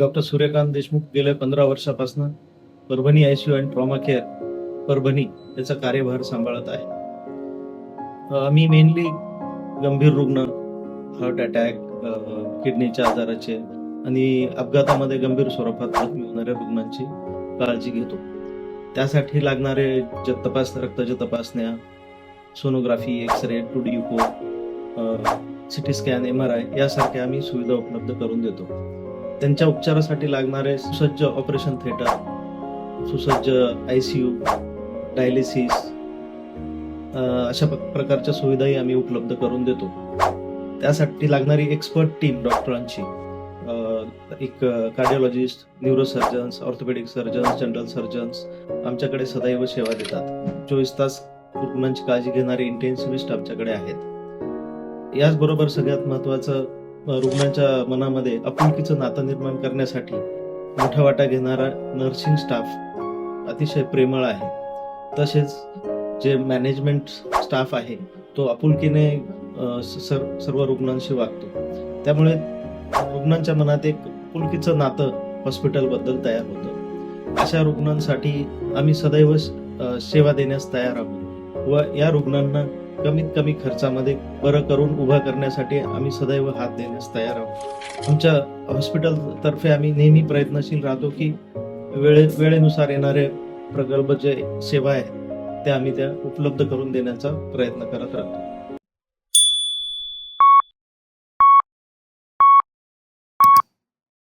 Doctor Suryakant Deshmukh गेल्या 15 वर्षापासून Parbhani ICU and trauma care Parbhani याचा कार्यभार सांभाळत आहे. आम्ही मेनली गंभीर रुग्ण, हार्ट अटॅक, किडनीच्या आजाराचे आणि अपघातामध्ये गंभीर स्वरूपात जखमी होणाऱ्या रुग्णांची काळजी घेतो. त्यासाठी लागणारे रक्ताच्या तपासण्या, sonography, X-ray, 2D echo, CT scan, MRI यासारख्या आम्ही सुविधा उपलब्ध करून देतो. त्यांच्या उपचारासाठी लागणारे सुसज्ज ऑपरेशन थिएटर, सुसज्ज ICU, डायलिसिस अशा प्रकारच्या सुविधाही आम्ही उपलब्ध करून देतो. त्यासाठी लागणारी एक्सपर्ट टीम डॉक्टरांची, एक cardiologist, neurosurgeons, orthopaedic surgeons, general surgeons आमच्याकडे सदैव सेवा देतात. 24 तास रुग्णांची काळजी घेणारे इंटेन्सिव्हिस्ट आमच्याकडे आहेत. याचबरोबर सगळ्यात महत्त्वाचं, रुग्णांच्या मनामध्ये आपुलकीचं नातं निर्माण करण्यासाठी मोठा वाटा घेणारा नर्सिंग स्टाफ अतिशय प्रेमळ आहे. तसेच जे मॅनेजमेंट स्टाफ आहे तो आपुलकीने सर्व रुग्णांशी वागतो. त्यामुळे रुग्णांच्या मनात एक आपुलकीचं नातं हॉस्पिटलबद्दल तयार होतं. अशा रुग्णांसाठी आम्ही सदैव सेवा देण्यास तयार आहोत व या रुग्णांना कमीत कमी खर्चामध्ये बरं करून उभा करण्यासाठी आम्ही सदैव हात देण्यास तयार आहोत. आमच्या हॉस्पिटलतर्फे आम्ही नेहमी प्रयत्नशील राहतो की वेळेनुसार येणारे प्रगल्भ जे सेवा आहेत त्या आम्ही उपलब्ध करून देण्याचा प्रयत्न करत राहतो.